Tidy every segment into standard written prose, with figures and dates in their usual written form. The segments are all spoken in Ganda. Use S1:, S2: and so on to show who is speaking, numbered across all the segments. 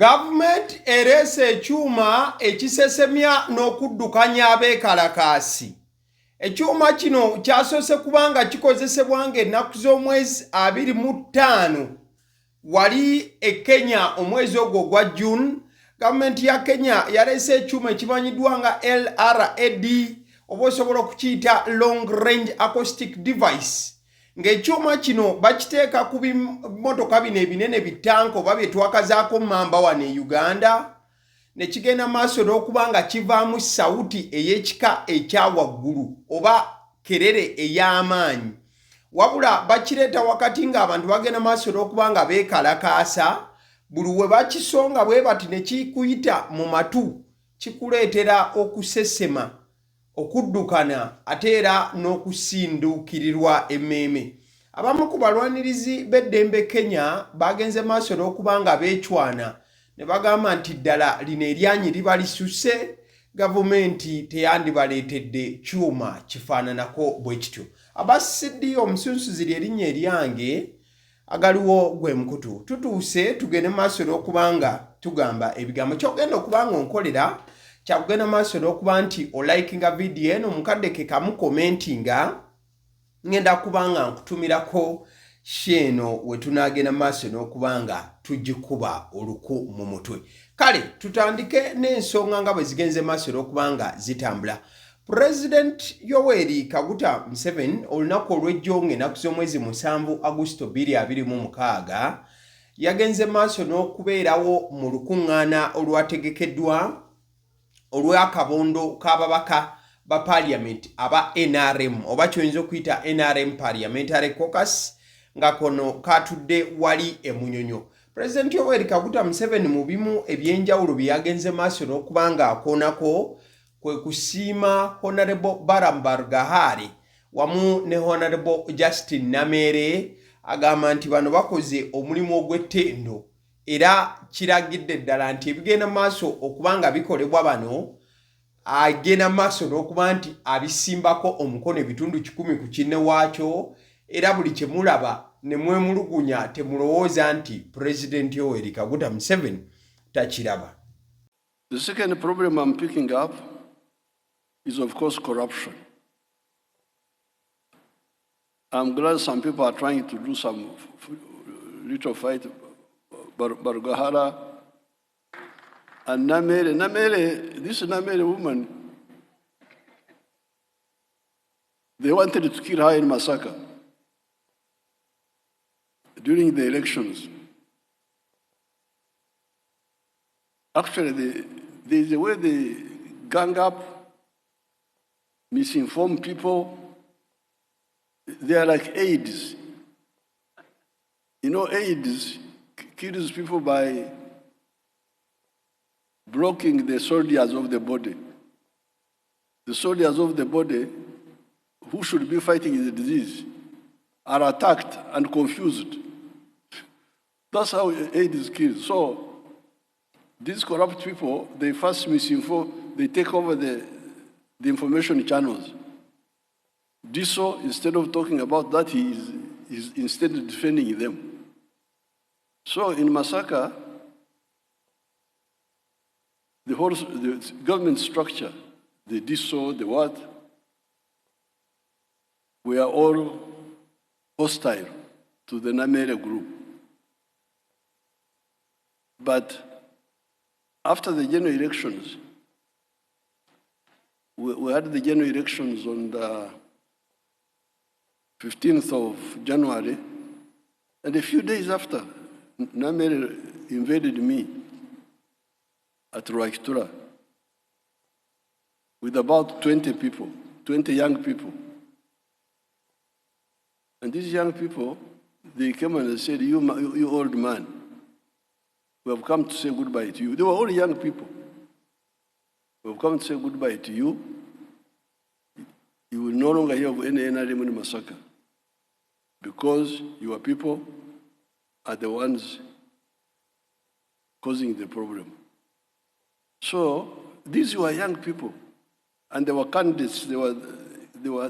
S1: Gavumenti ereese ekyuma ekisesemya n'okuddukanya abeekalakaasi. Ekyuma kino kyasoose kubanga kikozesebwa ng'ennaku z'omwezi 25 wali e Kenya omwezi ogwo gwa June. Gavumenti ya Kenya yaleese ekyuma ekimanyiddwa nga LRAD oba osobola okukiyita long range acoustic device. Ng'ekyuma kino bakiteeka ku bimotoka bino ebinene bitanka oba bye twakazaako mamba wano e Uganda, ne kigenda maaso n'okuba nga kivaamu sawuti ey'ekika ekya waggulu oba kerere ey'amaanyi. Wabula bakireeta wakati ng'abantu bagenda maaso n'okuba nga beekalakaasa, buli we bakisonga bwe bati ne kikuyita mu matu kikuleetera okusesema, okuddukana ate era n'okusinduukirirwa emmeeme. Abamu ku balwanirizi b'eddembe Kenya bagenze maaso n'okuba nga beecwana ne bagamba nti ddala lino eryanyi liba lisusse, gavumenti teyandibaleetedde kyuma kifaananako bwe kityo. Abasidi omusunsuzi ly'erinnya eryange agaliwo gwe mukutu. Tutuuse tugende maaso n'okuba nga tugamba ebigambo. Kyogenda okuba nga onkolera kyakugenda maaso n'okuba nti olikinga vidiyo eno mukadde ke kamu komentinga, ngenda kuba nga nkutumirako sheeno we tunaagenda maaso n'okuba nga tugikuba oluku mu mutwe. Kale tutandike n'ensonga nga bwe zigenze maaso n'okuba nga zitambula. President Yoweri Kaguta Museveni olunaku olw'ejjo ng'ennaku z'omwezi 7 Augusito 2026 yagenze maaso n'okubeerawo mu lukuŋŋaana olwategekeddwa olw'akabondo k'ababaka ba Parliament aba NRM oba kyoyinza okuyita NRM Parliamentary Caucus nga kono katudde wali e Munyonyo. President Yoweri Kaguta Museveni mu bimu ebyenjawulo bye yagenze maaso n'okuba nga akoonako kwe kusiima Honorable Barambar Gahari wamu ne Honorable Justin Namere, agamba nti bano bakoze omulimu ogw'ettendo era kiragidde ddala nti ebigenda maaso okuba nga bikolebwa bano agenda maaso n'okuba nti abisimbako omukono ebitundu 10 ku kinne waakyo, era buli kye mulaba ne mwemulugunya temulowooza nti President Yoweri Kaguta Museveni takiraba.
S2: The second problem I'm picking up is, of course, corruption. I'm glad some people are trying to do some little fight. Bargahara and Namere, this Namere woman, they wanted to kill her in Masaka during the elections. Actually, there's a way they gang up, misinform people. They are like AIDS. You know, AIDS kills people by blocking the soldiers of the body. The soldiers of the body, who should be fighting the disease, are attacked and confused. That's how AIDS kills. So these corrupt people, they first misinform, they take over the information channels. Diso, instead of talking about that, he is instead defending them. So in Masaka, the government structure, the Diso, the what, we are all hostile to the Namere group. But after the general elections, we had the general elections on the 15th of January, and a few days after, Namere invaded me at Rwakitura with about 20 people, 20 young people. And these young people, they came and they said, you old man, we have come to say goodbye to you. They were all young people. We have come to say goodbye to you. You will no longer hear of any NRM in Masaka, because your people are the ones causing the problem. So these were young people, and they were candidates. They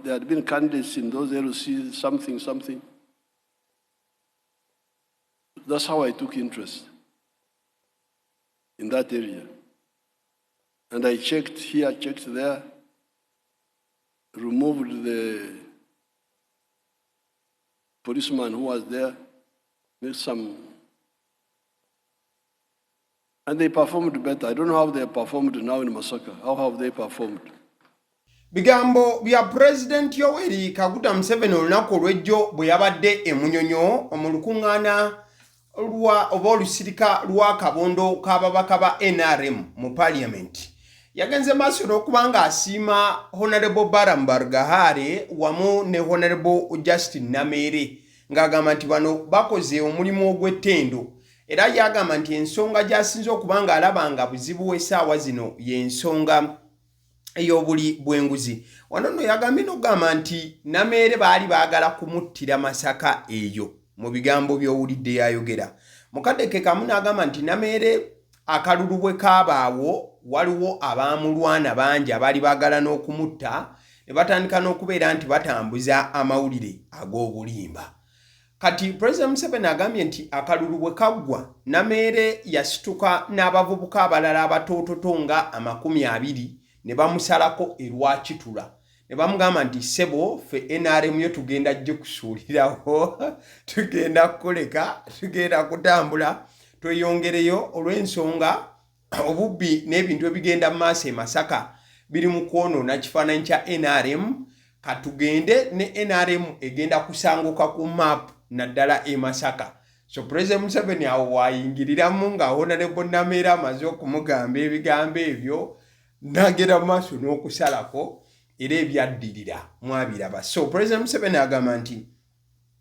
S2: had been candidates in those LC something. That's how I took interest. in that area. And I checked here, checked there, removed the policeman who was there, made some, and they performed better. I don't know how they performed now in Masaka. How have they performed?
S1: Bigambo bya President Yoweri Kaguta Museveni olunaku olw'ejjo bwe yabadde e Munyonyo mu lukuŋŋaana oba olusirika lwa kabondo k'ababaka ba NRM mu Parliament. Yagenze maaso n'okuba ng'asiima Honorable Baramu Barugahare wamu ne Honorable Justin Nameere ng'agamba nti bano bakoze omulimu ogw'ettendo. Era yagamba nti ensonga gy'asinze okuba ng'alaba nga buzibu essaawa zino y'ensonga ey'obuli bw'enguzi. Wano nno yagambye n'okugamba nti Nameere baali baagala kumuttira Masaka eyo mu bigambo by'owulidde yayogera. Mukaddeke kamu n'agamba nti Nameere akalulu bwe kaabaawo waliwo abaamulwana bangi abaali baagala n'okumutta ne batandika n'okubeera nti batambuza amawulire ag'obulimba. Kati President Museveni agambye nti akalulu bwe kaggwa Nameere yasituka n'abavubuka abalala abatoototo nga 20 ne bamusalako erwakitula. Ne bamugamba nti sebo fe NRM yo tugenda gye kusuulirawo tugenda kukoleka tugenda kutambula tweyongereyo olw'ensonga obubbi n'ebintu ebigenda mu maaso e Masaka biri mu kwonoona kifaananyi kya NRM. Katugende ne NRM egenda kusanguka ku map naddala e Masaka. So President Museveni awo waayingiriramu nga Honorable Nameere amaze okumugamba ebigambo ebyo n'agenda mu maaso n'okusalako era ebyaddirira mwabiraba. So President Museveni agamba nti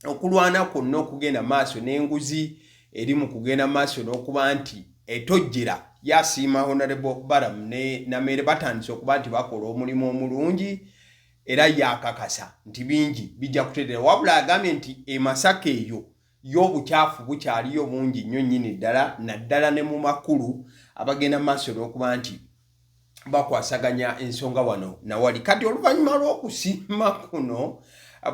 S1: okulwana kwonna okugenda maaso n'enguzi eri mu kugenda maaso n'okuba nti etojjera yasiima Honorable Baramu ne Nameere batandise okuba nti bakola omulimu omulungi era yakakasa nti bingi bijja kutereera. Wabula agambye nti e Masaka eyo y'obukyafu bukyaliyo bungi nnyo nnyini ddala naddala ne mu makulu abagenda maaso n'okuba nti bakwasaganya ensonga wano nawali. Kati oluvannyuma lw'okusiima kuno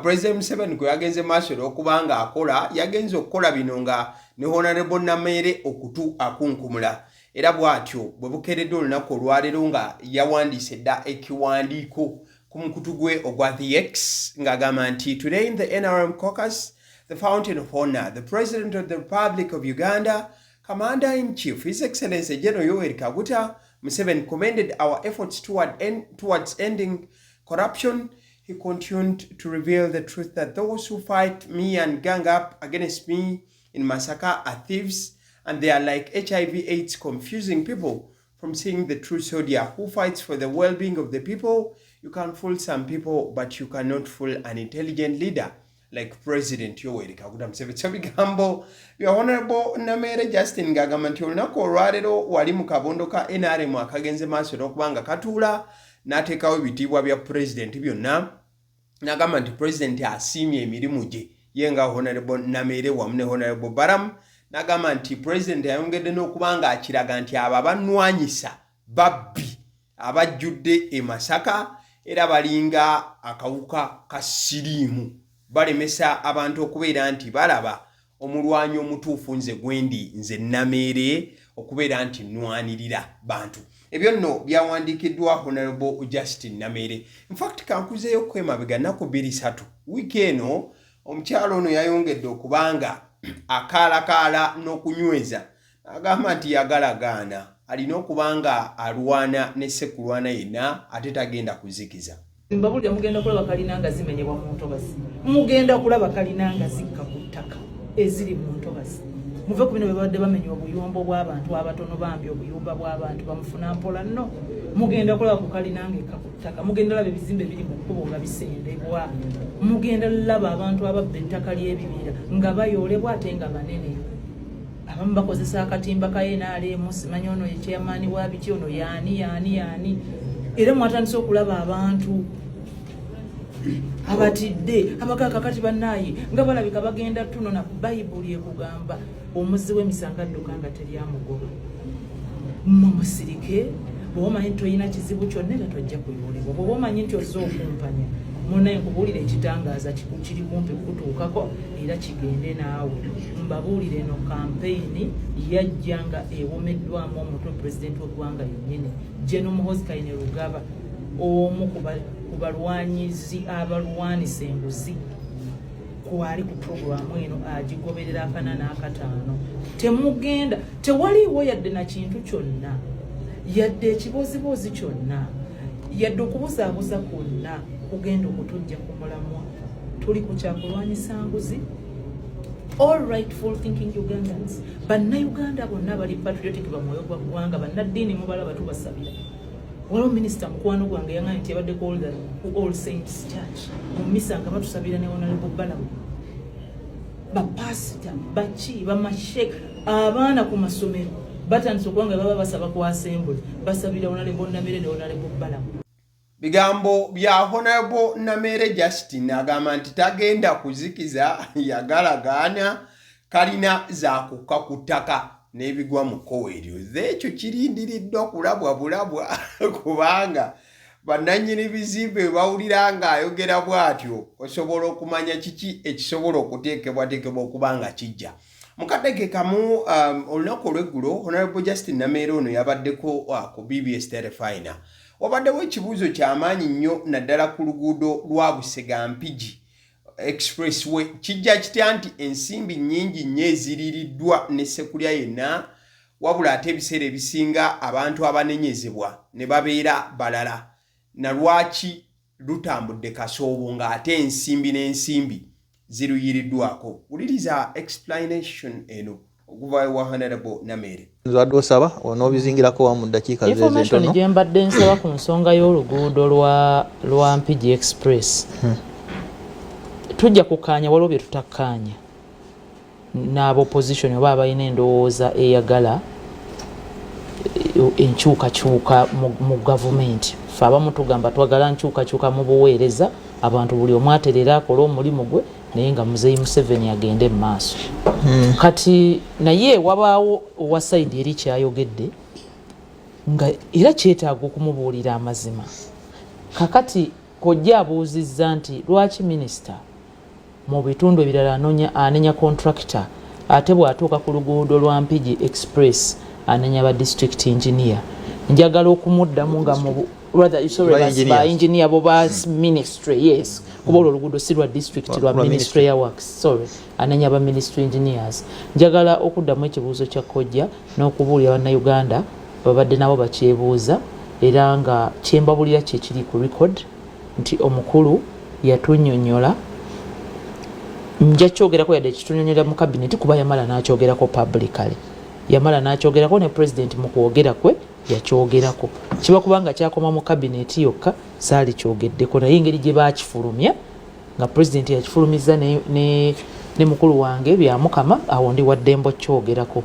S1: President Museveni kwe yagenze maaso n'okuba nga akola yagenze okukola bino nga ne Honorable Nameere okutu akunkumula. Era bw'atyo bwe bukeeredde olunaku olwaleero nga yawandiise dda ekiwandiiko ku mukutu gwe ogwa The X ng'agamba nti today in the NRM caucus, the fountain of honor, the President of the Republic of Uganda, Commander-in-Chief, His Excellency General Yoweri Kaguta Museveni commended our efforts towards ending corruption. He continued to reveal the truth that those who fight me and gang up against me in Masaka are thieves, and they are like HIV/AIDS, confusing people from seeing the true soldier who fights for the well-being of the people. You can fool some people, but you cannot fool an intelligent leader like President Yoweri Kaguta Museveni. So bigambo bya Honorable Nameere Justin ng'agamba nti olunaku olwaleero wali mu kabondo ka NRM akagenze maaso n'okubanga katuula n'ateekawo ebitiibwa bya President byonna. N'agamba nti President asiimye emirimu gye ye nga Honorable Nameere wamu ne Honorable Baramu. N'agamba nti President yayongedde n'okuba nga akiraga nti abo abannwanyisa babbi abajjudde e Masaka era balinga akawuka ka siriimu balemesa abantu okubeera nti balaba omulwanyi omutuufu nze gwendi nze Nameere okubeera nti nnwanirira bantu. Ebyo nno byawandiikiddwa Honorable Justin Nameere. In fact kankuzeeyo kwemabega nnaku 2-3 wiiki eno omukyalo ono yayongedde okubanga akaalakaala n'okunyweza. Agamba nti yagalagaana alina okubanga alwana ne ssekulwana yenna ate tagenda kuzikiza.
S3: Zimbabwe mugenda kulaba kalina nga zimenyebwa mu ntobazi. Mugenda kulaba kalina nga zikka ku ttaka eziri mu ntobazi. Muve ku bino bebadde bamenywa obuyombo bw'abantu abatono bambi obuyumba bw'abantu bamufuna mpola nno. Mugenda kulaba ku kalina nga ekka ku ttaka. Mugenda laba ebizimbe biri mu kkubo nga bisendebwa. Mugenda laba abantu ababba ettaka ly'ebibira nga bayoolebwa ate nga banene. Abamu bakozesa akatimba ka NRM simanyi ono ye chairman wa biti ono yaani. Era mwatandise okulaba abantu abatidde amakaka kati bannaye nga balabika bagenda tuno na Bayibuli ekugamba omuzzi w'emisanga adduka nga teri amugoba. Mumusirike bw'omanyi nti olina kizibu kyonna era tojja kuyoolebwa. Bw'oba omanyi nti ozze okumpanya munaye nkubulire ekitangaza kiri kumpi kutuukako era kigende naawe mbabuulire eno kampeyini yajjanga ewomeddwamu omutwe pulezidenti w'eggwanga yennyini General Muhoozi Kainerugaba omu ku balwanyizi abalwanisa enguzi kwali ku programu eno agigoberera akana n'akataano temugenda tewaliiwo yadde na kintu kyonna yadde ekibozibozi kyonna yadde okubuzaabuza kwonna kugenda okutujja ku mulamwa tuli ku kyakulwanyisa nguzi all rightful thinking Ugandans bannayuganda bonna bali patriotic bamwoyo gwa ggwanga bannaddiini mubalaba tubasabira waliwo minisita mukwano gwange yaŋŋambye nti yabadde ku All Saints Church mu misa nga batusabira ne Honorable Balamu bapasita baki bamashek abaana ku masomero batandise okubanga baba basaba ku assembly basabira Honorable Namere ne Honorable Balamu.
S1: Bigambo bya Honorable Namere Justin agamba nti tagenda kuzikiza yagalagaana kalina zaakukka ku ttaka n'ebigwa mu kkowe eryo ekyo kirindiriddwa okulabwa bulabwa kubanga bannannyini bizimbe bawulira ng'ayogera bw'atyo osobola okumanya kiki ekisobola okuteekebwateekebwa okuba nga kijja. Mu katege kamu olunaku olw'eggulo Honorable Justin Namere ono yabaddeko ku BBS Telefina. Wabaddewo ekibuuzo ky'amaanyi nnyo naddala ku luguudo lwa Busega Mpigi Expressway kijja kitya nti ensimbi nnyingi nnyo eziririddwa ne sekulya yenna wabula ate ebiseera ebisinga abantu abanenyezebwa ne babeera balala na lwaki lutambudde kasoobo ng'ate ensimbi n'ensimbi ziruyiriddwako. Wuliriza explanation eno okuva ewa Honorable Namere.
S4: Nzadde osaba onoobizingirako wamu ddakiika zeezo entono.
S5: Information gye mbadde nsaba ku nsonga y'oluguudo lwa Mpigi Express. Tujja kukaanya waliwo bye tutakkaanya n'aba opposition oba abalina endowooza eyagala enkyukakyuka mu gavumenti. Ffe abamu tugamba twagala nkyukakyuka mu buweereza abantu buli omu aterera akola omulimu gwe naye nga Muzeeyi Museveni agende mu maaso. Kati naye wabaawo owa sayidi eri kyayogedde nga era kyetaaga okumubuulira amazima. Kakati kojja abuuzizza nti lwaki minisita mu bitundu ebirala anenya contractor ate bw'atuuka ku luguudo lwa Mpigi Express anenya ba district engineer. Njagala okumuddamu nga ba engineer bo ba ministry, yes. Kuba oluguudo si lwa district lwa ministry ya works, sorry. Anenya ba ministry engineers. Njagala okuddamu ekibuuzo kya kojja n'okubuulira bannayuganda babadde nabo bakyebuuza era nga kyembabulira kye kiri ku record nti omukulu yatunnyonnyola nja kyogerako yadde kitunyonyera mu cabinet kuba yamala n'akyogerako publicly. Yamala n'akyogerako ne president mu kwogera kwe yakyogerako. Kiba kubanga kyakoma mu cabinet yokka saali kyogeddeko naye engeri gye baakifulumya nga president yakifulumiza ne mukulu wange bya Mukama awo ndi waddembo kyogerako.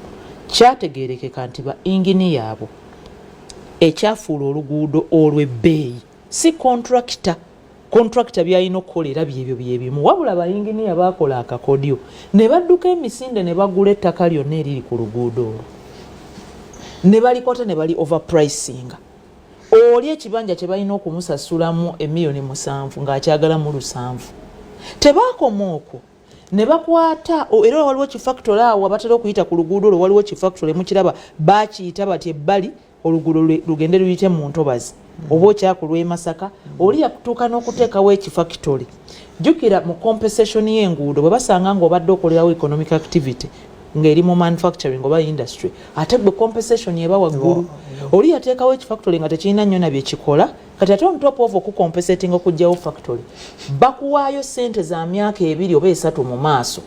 S5: Kyategeerekeka nti ba engineer abo ekyafuula oluguudo olw'ebbeeyi si contractor byalina okukolera byebyo byebimu wabula bayinginiya baakola akakodyo ne badduka emisinde ne bagula ettaka lyonna eriri ku luguudo olwo ne balikota ne bali overpricing. Oli ekibanja kye balina okumusasulamu $7,000,000 ng'akyagalamu $7,000,000 tebaakoma okwo ne bakwata era waliwo kifactory awo abatera okuyita ku luguudo olwo waliwo kifactory mukiraba baakiyita bati ebbali oluguudo lugende luyite mu Ntobazi oba okyakulwa e Masaka oli yakutuuka n'okuteekawo ekifactory. Jjukira mu compensation y'enguudo bwe basanga ng'obadde okolerawo economic activity ng'eri mu manufacturing oba industry ate gwe compensation eba waggulu. Oli yateekawo ekifactory nga tekirina nnyo nabye kikola kati ate on top of okucompensating okugyawo factory bakuwaayo ssente za myaka 2 oba 3 mu maaso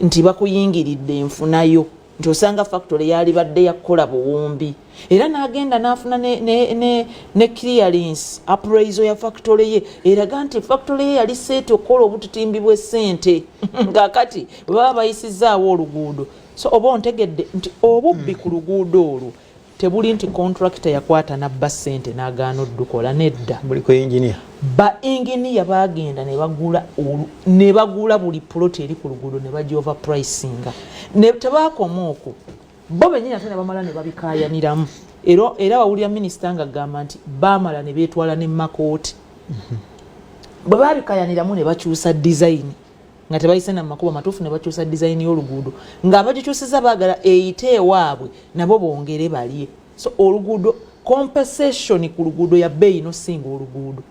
S5: nti bakuyingiridde enfunayo nti osanga factory yali badde yakola buwumbi era n'agenda n'afuna ne clearance appraisal ya factory ye eraga nti factory ye yali seeti okukola obutitimbi bw'essente ng'akati baba bayisizaawo oluguudo. So oba ontegedde nti obubbi ku luguudo olwo tebuli nti contractor yakwata nabba ssente n'agaana oddukola nedda.
S4: Buliko engineer.
S5: Ba engineer baagenda ne bagula buli plot eri ku luguudo ne bagi overpricinga. Ne tebaakoma okwo bo bennyini ate ne bamala ne babikaayaniramu. Era bawulira minisita ng'agamba nti baamala ne beetwala ne makooti. bwe babikayaniramu ne bakyusa design nga tebayise na makuba matuufu ne bakyusa design y'oluguudo ng'abagikyusiza baagala eyite ewaabwe nabo bongere balye. So oluguudo compensation ku luguudo ya bbeeyi nosinga oluguudo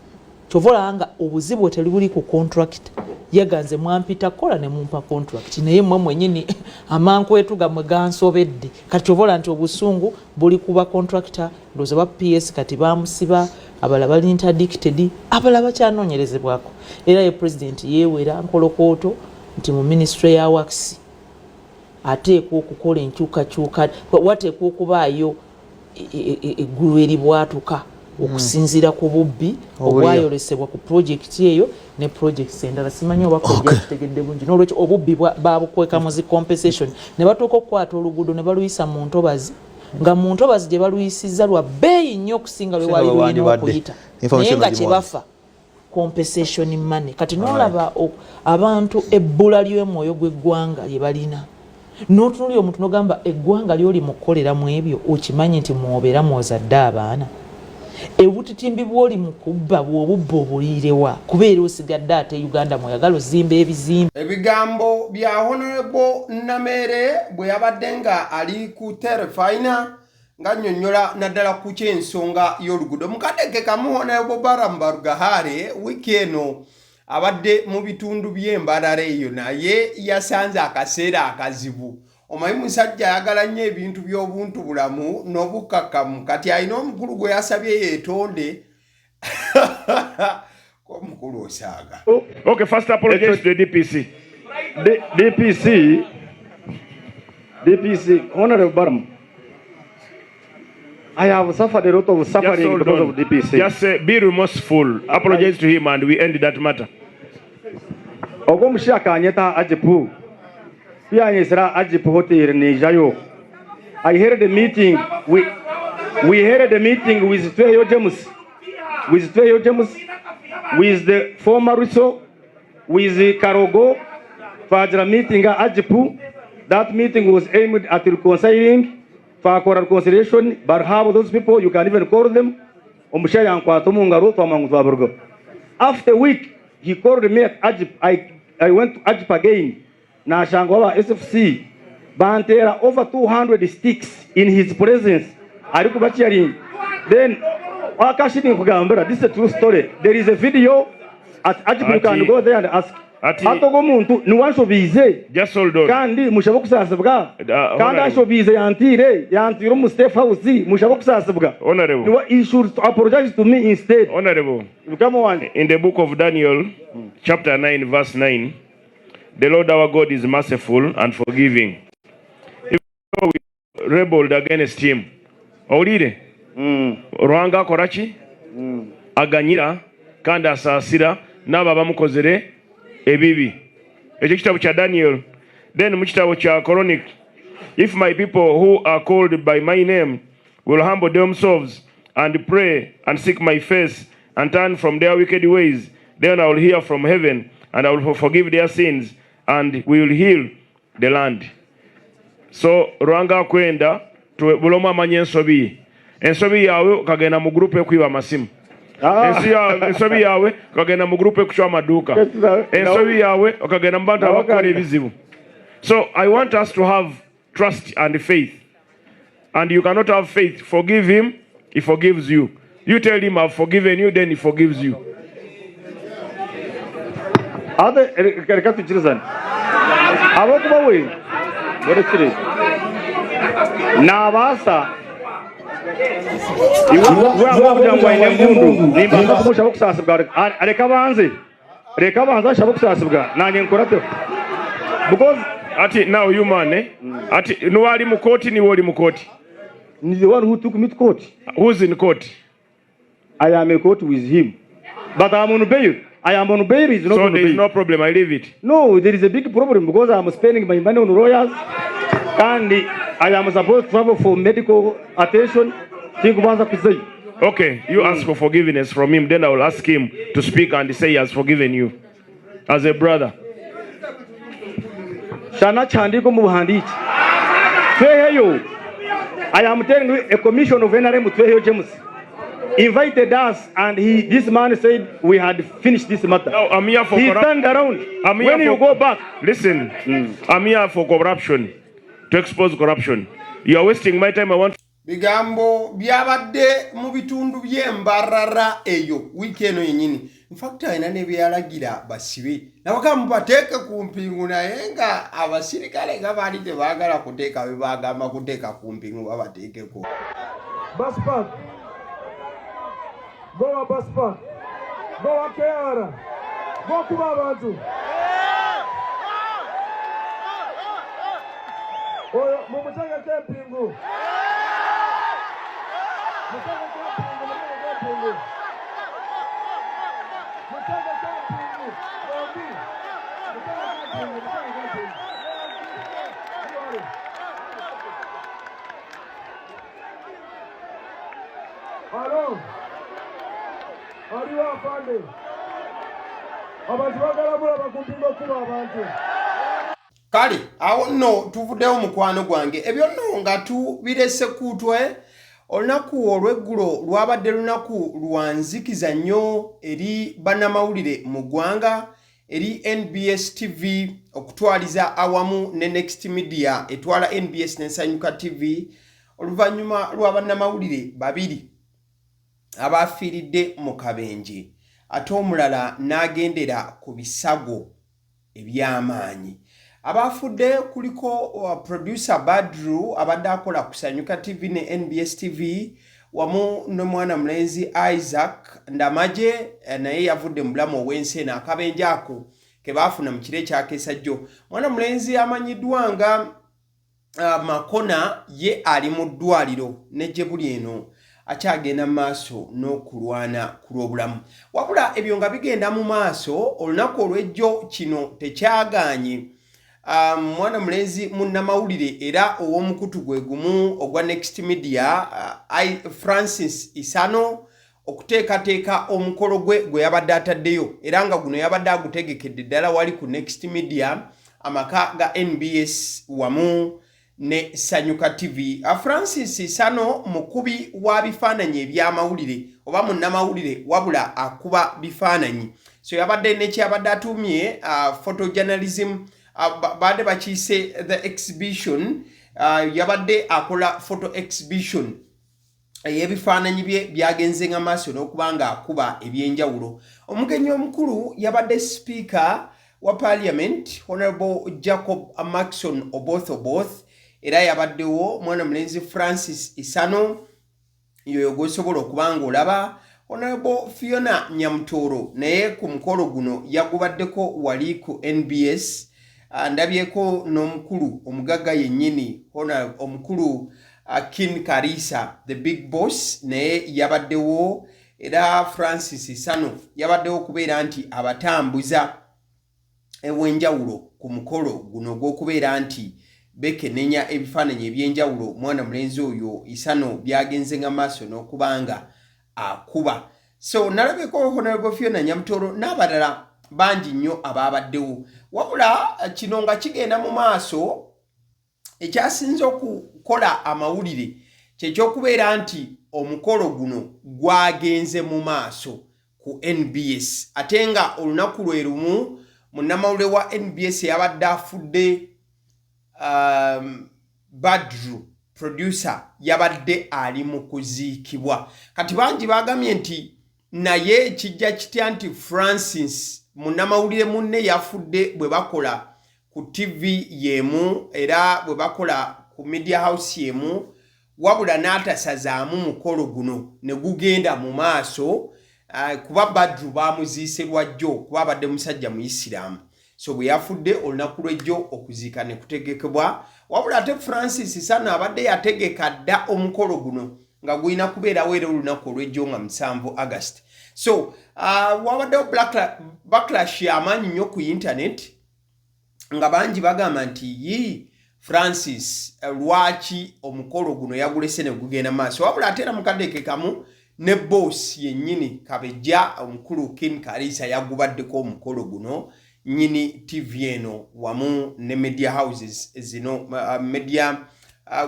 S5: kyova olanga obuzibu teribuli ku contract yaganze mwampita kola ne mumpa contract naye mmwe mwennyini amankwetu gammwe gansobedde kati kyova ola nti obusungu buli kuba contractor ndowooza ba PS kati bamusiba abalala bali interdicted abalala bakyanoonyerezebwako era ye president yeewera nkolokooto nti mu ministry ya works ateekwa okukola enkyukakyuka wateekwa okubaayo eggulu eribwatuka okusinziira ku bubbi obwayolesebwa ku projekiti eyo ne projekiti endala simanyi oba kojjakitegedde bungi n'olwekyo obubbi babukweka mu zi compensation ne batuuka okukwata oluguudo ne baluyisa mu ntobazi nga mu ntobazi gye baluyisizza lwa bbeeyi nnyo okusinga lwe wali lulina okuyita naye nga kye bafa compensation money kati n'olaba abantu ebbula ly'omwoyo gw'eggwanga lye balina n'otunuli omuntu n'ogamba eggwanga ly'oli mu kukoleramu ebyo okimanyi nti mwobeera mwozadde abaana ebutitimbi bw'oli mu kubba bw'obubba obuliirewa kubeera osigadde ate Uganda mweyagala ozimba ebizimbe.
S1: Ebigambo bya Honorable Namere bwe yabadde nga ali ku terefina nga nnyonnyola naddala ku ky'ensonga y'oluguudo. Mukadde kamu Honorable Baramu Barugahare wiiki eno abadde mu bitundu by'Embarara eyo naye yasanze akaseera akazibu. Omanyi musajja ayagala nnyo ebintu by'obuntu bulamu n'obukkakkamu kati alina omukulu gwe yasabye yeetonde omukulu osaaga.
S6: Okay, first apologies to the DPC. DPC, Honorable Baramu, I have suffered a lot of suffering because of DPC.
S7: Just be remorseful. Apologize to him and we end that matter.
S6: Ogomushaka anyeta ajipu. Pia nyesra ajipu hotel ni jayo. I heard the meeting. We had a meeting with Tweyo James. With the former Russo, with Karogo, Fajra meeting ajipu. That meeting was aimed at reconciling for reconciliation, but how those people, you can even call them. After a week, he called me at Ajip. I went to Ajip again. Nashangola SFC, Bantera over 200 sticks in his presence. Then, this is a true story. There is a video at Ajip. You can go there and ask.
S7: Just hold on.
S6: Kandi mushaka kusasabwa kandi ashobize yantire mu State House mushaka kusasabwa.
S7: Honorable,
S6: he should apologize to me instead.
S7: Honorable,
S6: come on.
S7: In the book of Daniel, chapter 9, verse 9, the Lord our God is merciful and forgiving. If we rebelled against him, Olire, Rwanga Korachi, Aganyira, kandi asasira n'abo bamukozere ebibi. Ekyo kitabo kya Daniel. Then mu kitabo kya Chronic, if my people who are called by my name will humble themselves and pray and seek my face and turn from their wicked ways, then I will hear from heaven and I will forgive their sins and we will heal the land. So Rwanga kwenda buloma amanye ensobi. Ensobi yawe okagenda mu group ekwiba amasimu. Ensobi yawe okagenda mu group ekuchwa amaduka. Ensobi yawe okagenda mu bantu abakola ebizibu. So I want us to have trust and faith. And you cannot have faith. Forgive him, he forgives you. You tell him I've forgiven you, then he forgives you. Ati now you man, ati nuwali mukoti ni wali mukoti.
S6: The one who took me to court.
S7: Who's in court?
S6: I am in court with him, but I am on bail. I am on bail. Is not
S7: so
S6: on
S7: there is
S6: bail.
S7: No problem. I leave it.
S6: No, there is a big problem because I am spending my money on lawyers, and I am supposed to travel for medical attention.
S7: Okay, you ask for forgiveness from him, then I will ask him to speak and say he has forgiven you as a brother.
S6: I am telling you, a commission of NRM Tweyo James. invited us, and this man said we had finished this matter.
S7: No, I'm here for
S6: he
S7: corruption.
S6: turned around.
S7: I'm here
S6: When you
S7: for-
S6: go back,
S7: Listen, I'm here for corruption, to expose corruption. You are wasting my time. I want
S1: bigambo byabadde mu bitundu by'embarara eyo wiiki eno yennyini. In fact alina ne byalagira basibe nabaka mubateeke ku mpingu naye nga abasirikale nga baali tebaagala kuteeka bye baagamba kuteeka ku mpingu babateekeko.
S8: Bus park. Go bus park. Go Keara. Go kuba abantu. Oyo mumutanga kempingu. Mutanga kempingu. Mutanga kempingu. Bombi. Mutanga kempingu. Hello. Aliwa afande. Abantu bagala mulaba kumpingo kuba abantu.
S1: Kale awo nno tuvuddewo mukwano gwange ebyo nno nga tubirese kutwe olunaku olw'eggulo lwabadde lunaku lwanzikiza nnyo eri bannamawulire mu ggwanga eri NBS TV okutwaliza awamu ne Next Media etwala NBS n'Ensanyuka TV oluvannyuma lwa bannamawulire babiri abafiiridde mu kabenje ate omulala n'agendera ku bisago eby'amaanyi. Abafudde kuliko producer Badru abadde akola ku Sanyuka TV ne NBS TV wamu n'omwana mulenzi Isaac Ndamaje naye yavudde mu bulamu obw'ensi eno akabenje ako ke baafuna mu kiro ekyakesajjo. Mwana mulenzi amanyiddwa nga Makona ye ali mu ddwaliro n'ejjebuli eno akyagenda mu maaso n'okulwana ku lw'obulamu. Wabula ebyo nga bigenda mu maaso olunaku olw'ejjo kino tekyagaanye mwana mulenzi munnamawulire era ow'omukutu gwe gumu ogwa Next Media Francis Isano okuteekateeka omukolo gwe yabadde ataddeyo era nga guno yabadde agutegekedde ddala wali ku Next Media amaka ga NBS wamu ne Sanyuka TV. Francis Isano mukubi wa bifaananyi eby'amawulire oba munnamawulire wabula akuba bifaananyi. So yabadde nekyabadde atumye photojournalism bade bakise the exhibition yabadde akola photo exhibition eyebifaananyi bye byagenze nga maaso n'okubanga akuba ebyenjawulo. Omugenyi omukulu yabadde speaker wa parliament Honorable Jacob Maxon Oboth era yabaddewo mwana mulenzi Francis Isano yoyo gwosobola okubanga olaba Honorable Fiona Nyamutoro naye ku mukolo guno yagubaddeko wali ku NBS. Ndabyeko n'omukulu omugagga yennyini omukulu Kin Karisa the big boss naye yabaddewo era Francis Isano yabaddewo kubeera nti abatambuza ewenjawulo ku mukolo guno gw'okubeera nti bekenenya ebifaananyi ebyenjawulo mwana mulenzi oyo Isano byagenze nga maaso n'okubanga akuba. So nalabeko Honorable Fiona Nyamutoro n'abalala bangi nnyo ababaddewo wabula kino nga kigenda mu maaso ekyasinze okukola amawulire kyekyokubeera nti omukolo guno gwagenze mu maaso ku NBS ate nga olunaku lwe lumu munnamawulire wa NBS yabadde afudde Badru producer yabadde ali mu kuziikibwa. Kati bangi bagambye nti naye kijja kitya nti Francis munnamawulire munne yafudde bwe bakola ku TV yemu era bwe bakola ku media house yemu wabula n'atasazaamu mukolo guno ne gugenda mu maaso kuba Badru bamuziise lwajjo kuba abadde musajja Muisiraamu. So bwe yafudde olunaku lw'ejjo okuziika ne kutegekebwa wabula ate Francis Isano abadde yategeka dda omukolo guno nga gulina kubeerawo era olunaku olw'ejjo nga 7 August. So wabaddewo backlash y'amaanyi nnyo ku internet nga bangi bagamba nti Francis lwaki omukolo guno yagulese ne gugenda maaso wabula ate era mukadde kamu ne boss yennyini Kabejja omukulu Kin Karisa yagubaddeko omukolo guno nyini TV eno wamu ne media houses zino media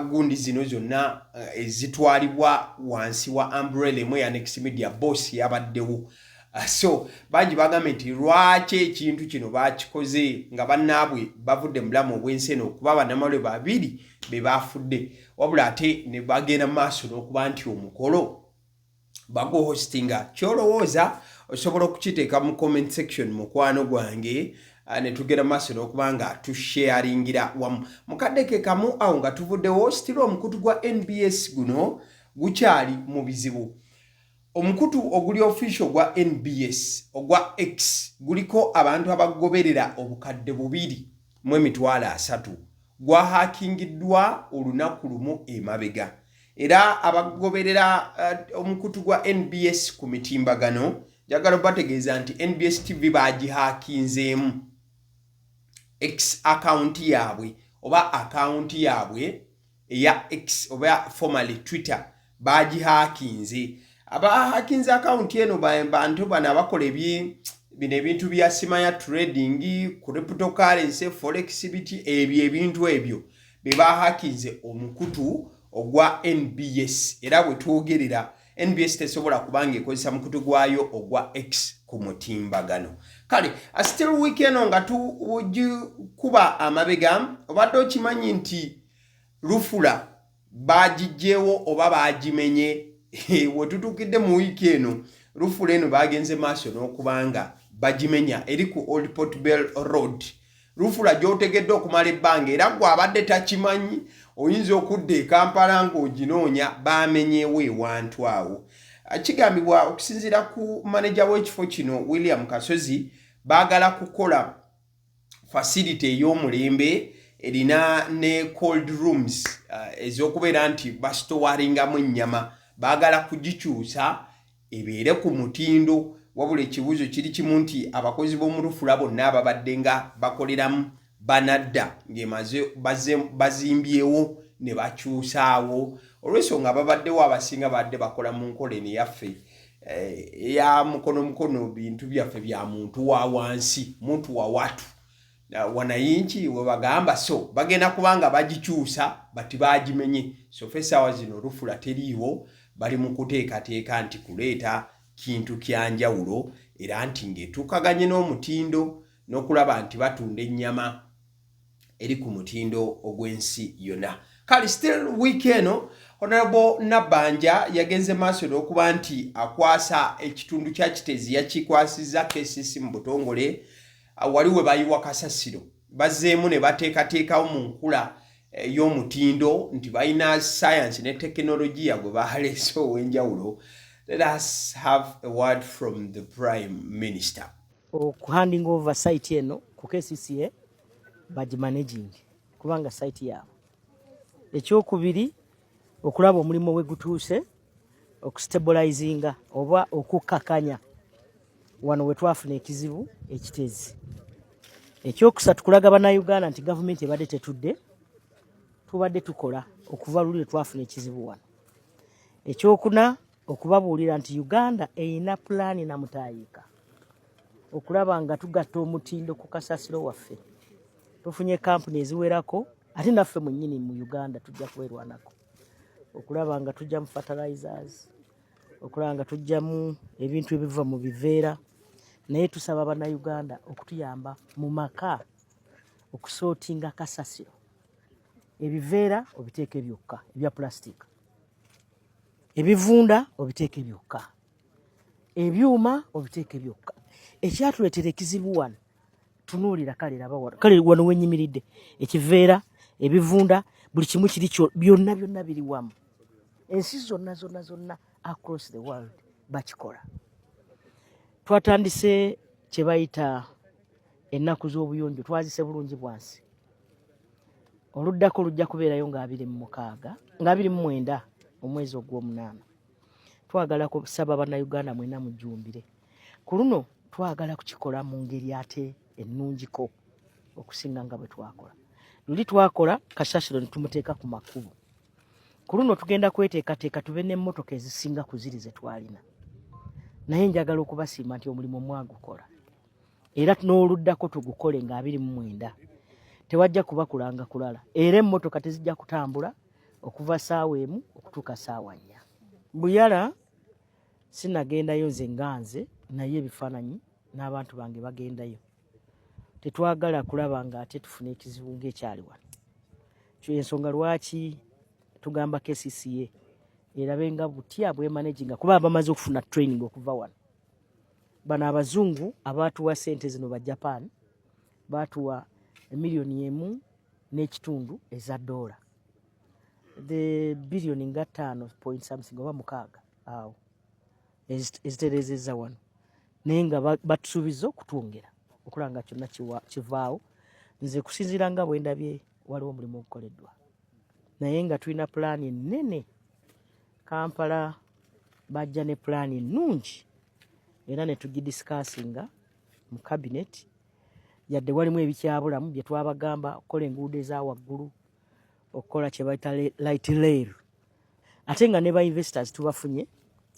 S1: gundi zino zonna ezitwalibwa wansi wa umbrella emu ya Next Media boss yabaddewo. So bangi bagambe nti lwaki ekintu kino bakikoze nga bannaabwe bavudde mulamu obw'ensi okuba bannamawulire babiri be bafudde, wabula ate ne bagenda maaso n'okuba nti omukolo bago hostinga. Kyolowooza osobola okukiteeka mu comment section mukwano gwange ne tugenda maaso n'okuba nga tusharingira wamu. Mukadde ke kamu awo nga tuvuddewo stilo omukutu gwa NBS guno gukyali mu bizibu. Omukutu oguli official gwa NBS ogwa X guliko abantu abagoberera obukadde 2.3 gwa hackingiddwa olunaku lumu emabega. Era abagoberera omukutu gwa NBS ku mitimbagano jagala bategeeza nti NBS TV bagihakinzeemu X account yaabwe oba account yaabwe eya X oba formerly Twitter bagihakinze. Abahakinze account eno bantu bana bakola ebintu bya sima ya trading, cryptocurrency, forex biti ebintu ebyo bebahakinze omukutu ogwa NBS. Era bwe twogerera NBS tesobola kubanga ekozesa mukutu gwayo ogwa X ku mutimbagano. Kale still weekend nga kuba amabega obadde okimanyi nti Rufula bagijewo oba bagimenye. Wetutukidde mu wiki eno Rufula eno bagenze maaso n'okubanga bagimenya eri ku Old Port Bell Road. Rufula gy'otegedde okumala ebbanga era gwe abadde takimanyi oyinza okudda e Kampala ng'oginoonya bamenyeewo ewantu awo. Kigambibwa okusinziira ku manager w'ekifo kino William Kasozi baagala kukola facility ey'omulembe erina ne cold rooms ez'okubeera nti bastowaringamu ennyama. Baagala kugikyusa ebeere ku mutindo, wabula ekibuuzo kiri kimu nti abakozi b'omu Rufula bonna ababadde nga bakoleramu banadda ng'emaze bazimbyewo ne bakyusaawo. Olw'ensonga babaddewo abasinga badde bakola mu nkola eno yaffe eya mukono bintu byaffe bya muntu wa wansi, muntu wa watu. Wanayinchi we bagamba so bagenda kubanga bagikyusa bati bagimenye. So fesa zino Rufula teriiwo bali mu kuteekateeka nti kuleeta kintu kyanjawulo era nti ng'etuukaganye n'omutindo n'okulaba nti batunda ennyama eri ku mutindo ogw'ensi yonna. Kali still weekend Honorable Nabanja yagenze maaso n'okuba nti akwasa ekitundu kya Kitezi yakikwasizza KCC mu butongole waliwe bayiwa kasasiro bazzeemu ne bateekateekawo mu nkula y'omutindo nti balina science ne technology gwe baleese ow'enjawulo. Let us have a word from the Prime Minister.
S9: Handing over site eno ku KCCA bagimanaging kubanga site yaabwe. Ekyokubiri okulaba omulimu we gutuuse okustabilizinga oba okukakanya wano we twafuna ekizibu ekitezi. Ekyokusatu kulaga bannayuganda nti gavumenti ebadde tetudde tubadde tukola okuva luli twafuna ekizibu wano. Ekyokuna okubabuulira nti Uganda eyina pulaani na mutaayika okulaba nga tugatta omutindo ku kasasiro waffe. Tufunye kampuni eziwerako ate naffe mwennyini mu Uganda tujja kwerwanako okulaba nga tujja mu fertilizers, okulaba nga tujja mu ebintu ebiva mu biveera. Naye tusaba bannayuganda okutuyamba mu maka okusootinga kasasiro. Ebiveera obiteeke byokka ebya plastic, ebivunda obiteeke byokka, ebyuma obiteeke byokka. Ekyatuleetera ekizibu wano tunuulira kale wano wenyimiridde ekiveera ebivunda buli kimu kiri byonna biri wamu. Ensi zonna across the world bakikola. Twatandise kye bayita ennaku z'obuyonjo twazise bulungi bwansi. Oluddako lujja kubeerayo nga 29 omwezi ogw'omunaana. Twagala kusaba bannayuganda mwena mujjumbire. Ku luno twagala kukikola mu ngeri ate ennungiko okusinga nga bwe twakola. Luli twakola kasasiro ne tumuteeka ku makubo. Ku luno tugenda kweteekateeka tube n'emmotoka ezisinga ku ziri ze twalina. Naye njagala okubasiima nti omulimu mwagukola. Era n'oluddako tugukole nga 29. Tewajja kuba kulanga kulala. Era emmotoka tezijja kutambula okuva saawa emu okutuuka saawa 4. Buyala sinagendayo nze nganze naye ebifaananyi n'abantu bange bagendayo. Tetwagala kulaba nga ate tufuna ekizibu ng'ekyali wano. Ensonga lwaki tugamba KCCA erabe nga butya bwemanaginga kuba bamaze okufuna training okuva wano. Bano abazungu abaatuwa sente zino ba Japan baatuwa $1.5 eza dola. The billion nga 5 point something oba 6 awo eziterezeza wano naye nga batusuubiza okutwongera okulanga kyonna kivaawo. Nze kusinziira nga bwe ndabye waliwo omulimu ogukoleddwa naye nga tulina pulaani ennene. Kampala bajja ne pulaani ennungi era ne tugidisikasinga mu cabinet yadde walimu ebikyabulamu bye twabagamba okukola enguudo eza waggulu okukola kye bayita light rail ate nga ne ba investors tubafunye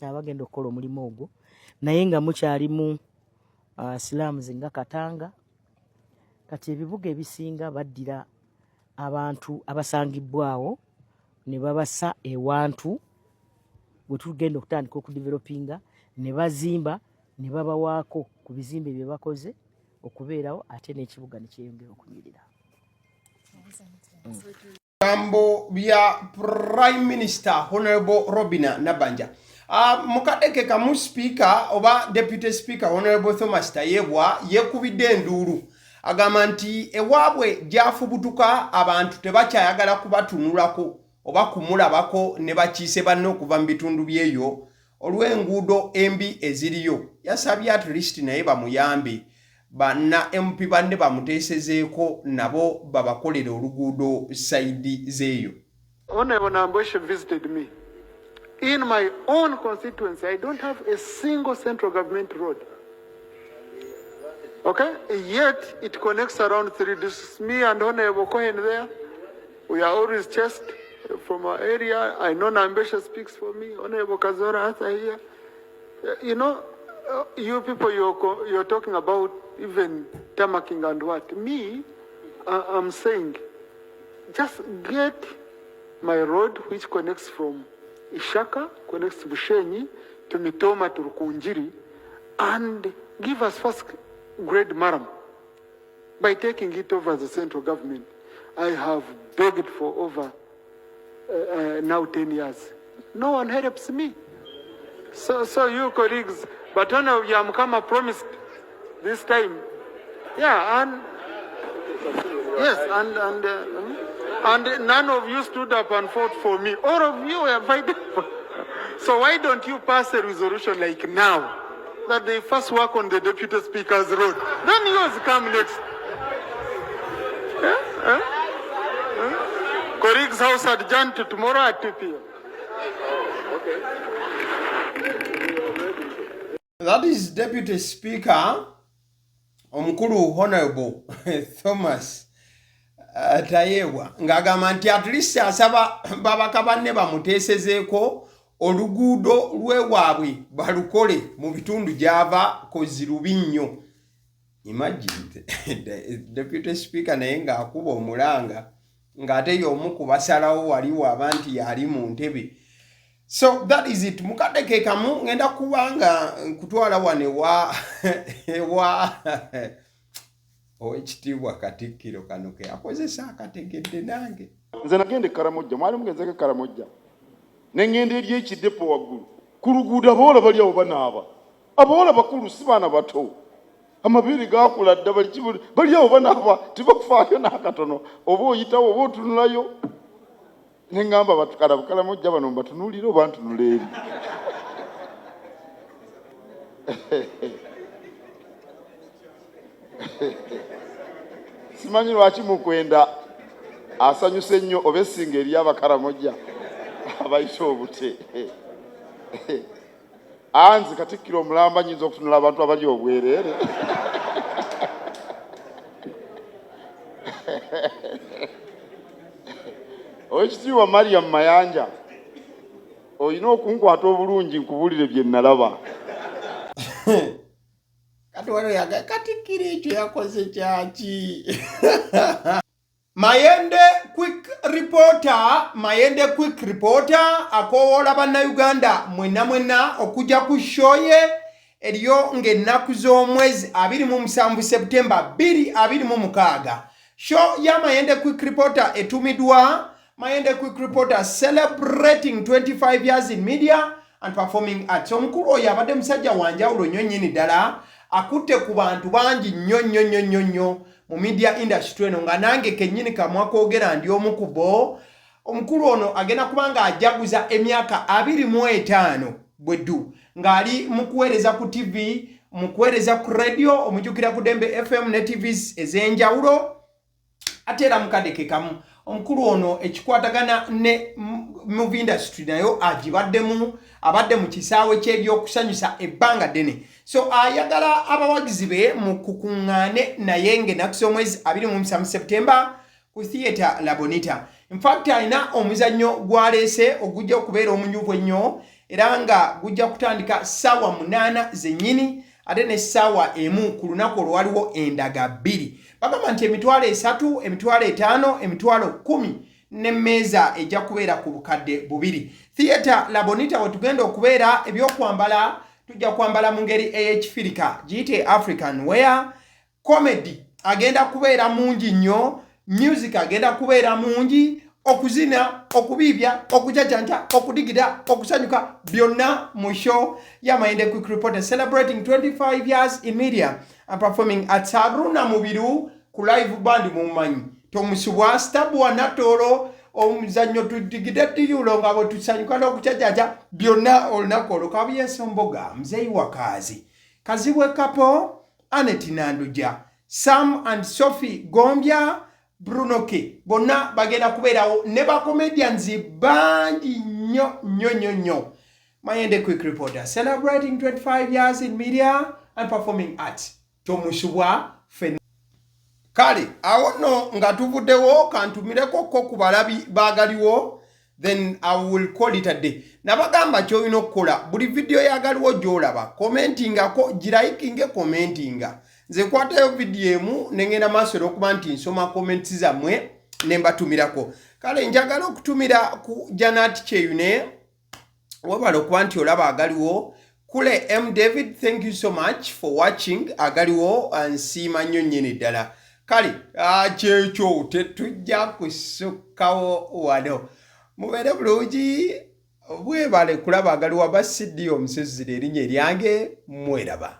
S9: abagenda okukola omulimu ogwo naye nga mukyalimu slums nga Katanga. Kati ebibuga ebisinga baddira abantu abasangibwawo ne babasa ewantu bwe tugenda okutandika okudevelopinga ne bazimba ne babawaako ku bizimbe bye bakoze okubeerawo ate n'ekibuga ne kyeyongera okunyirira.
S1: Gambo bya Prime Minister Honorable Robina Nabanja. Mukadeke kamu speaker oba deputy speaker Honorable Thomas Tayebwa yekubidde enduulu agamba nti ewaabwe gyafubutuka abantu tebakyayagala kubatunulako oba kumulabako ne bakiise banno okuva mu bitundu byeyo olw'enguudo embi eziriyo. Yasabye at least naye bamuyambe banna MP banne bamuteesezeeko nabo babakolera oluguudo saidi zeeyo.
S10: Honorable Namboshe visited me. In my own constituency, I don't have a single central government road. Okay? Yet, it connects around 3 districts. Me and Honorable Cohen there, we are always chased from our area. I know Namboshe speaks for me. Honorable Kazora Arthur here. You know, you people, you're talking about even tamaking and what. Me, I'm saying, just get my road which connects from Ishaka, connects to Bushenyi, to Mitoma, to Rukunjiri, and give us first grade maram by taking it over the central government. I have begged for over now 10 years. No one helps me. So you colleagues, but one of Yamkama promised this time. Yeah, and yes, and none of you stood up and fought for me. All of you were fighting for. So why don't you pass a resolution like now that they first work on the deputy speaker's road? Then yours come next. Colleagues, house adjourned to tomorrow at 2 p.m. Okay.
S1: That is Deputy Speaker Omukulu Honorable Thomas Tayebwa ngagamba nti at least asaba babaka banne bamuteesezeeko oluguudo lw'ewaabwe balukole mu bitundu gy'ava kozirubi nnyo. Imagine Deputy Speaker naye ng'akuba omulanga ng'ate y'omu ku basalawo waliwo abanti yali mu ntebe. So that is it. Mukadeke kamu ngenda kubanga kutwala wane wa ekitiibwa Katikkiro Kanoke akozesa akategedde nange.
S8: Nze nagende Karamojja, mwali mugenzeko Karamojja. Ne ngende eri ekidepo waggulu. Ku luguudo abawala bali awo banaaba. Abawala bakulu si baana bato. Amabiiri gaakula dda bali awo banaaba tebakufaayo n'akatono. Oba oyitawo oba otunulayo. Ne ngamba Karamojja bano mbatunuulire oba ntunula eri. Simanyi lwaki mukwenda asanyuse ennyo oba essinga eri Abakaramojja abayita obute. Anzi Katikkiro omulamba nnyinza okutunula abantu abali obwereere. Oweekitiibwa Mariam Mayanja, olina okunkwata obulungi nkubuulire bye nalaba.
S1: Kati wano yaga Katikkiro ekyo yakoze kyaki? Mayende quick reporter Mayende quick reporter akowola bannayuganda mwena okujja ku show ye eriyo ng'ennaku z'omwezi 27 September 2026. Show ya Mayende quick reporter etumidwa Mayende quick reporter celebrating 25 years in media and performing arts. Omukulu oyo abadde musajja wanjawulo nnyo nnyini ddala akutte ku bantu bangi nnyo mu media industry eno nga nange kennyini kamwakoogera ndi omukubo. Omukulu ono agenda kubanga ajaguza emyaka 25 bweddu ng'ali mu kuweereza ku TV, mu kuweereza ku radio, omujjukira ku Dembe FM ne TVs ez'enjawulo ate era mukadeke kamu. Omukulu ono ekikwatagana ne movie industry nayo agibaddemu, abadde mu kisaawe ky'ebyokusanyusa ebbanga ddene. So ayagala abawagizi be mu kukuŋŋaane naye ng'ennaku z'omwezi 27 September ku Theatre La Bonita. In fact alina omuzannyo gwaleese ogujja okubeera omunyuvu ennyo era nga gujja kutandika ssaawa 8 zennyini ate ne ssaawa 1 ku lunaku olwo waliwo endaga 2. Bagamba nti emitwalo 3, emitwalo 5, emitwalo 10 n'emmeeza ejja kubeera ku bukadde 2. Theatre La Bonita we tugenda okubeera ebyokwambala tujja kwambala mu ngeri ey'ekifirika giyite African wear. Comedy agenda kubeera mungi nnyo, music agenda kubeera mungi, okuzina, okubiibya, okujajanja, okudigida, okusanyuka byonna mu show ya Mayende quick reporter celebrating 25 years in media and performing at Haruna Mubiru ku live band mumanyi tomusubwa stabwa natoro omuzannyo tudigida tiyulo nga bwe tusanyuka n'okujajaja byonna olunaku olwo. Kabyesomboga Mzei wa Kazibwe Kapo, Anet Nanduja, Sam and Sophie Gombya, Bruno K. Bonna bagenda kubeerawo ne ba comedians bangi nnyo. Mayende quick reporter celebrating 25 years in media and performing arts. Tomusubwa fen. Kale awo no nga tuvuddewo kantumireko ku balabi baagaliwo, then I will call it a day. Nabagamba ky'olina okukola buli video yagaliwo gy'olaba commentingako giraikinge commentinga. Nze kwatayo video emu nengenda maaso okuba nti nsoma comments zammwe ne mbatumirako. Kale njagala okutumira ku Janat Cheyune wabala okuba nti olaba agaliwo. Kule M. David, thank you so much for watching agaliwo ansiima nnyo nnyini ddala. Kale kyekyo tetujja kusukkawo wano. Mubeere bulungi bwebale kulaba agaliwo aba CD omusezire erinnya eryange mweraba.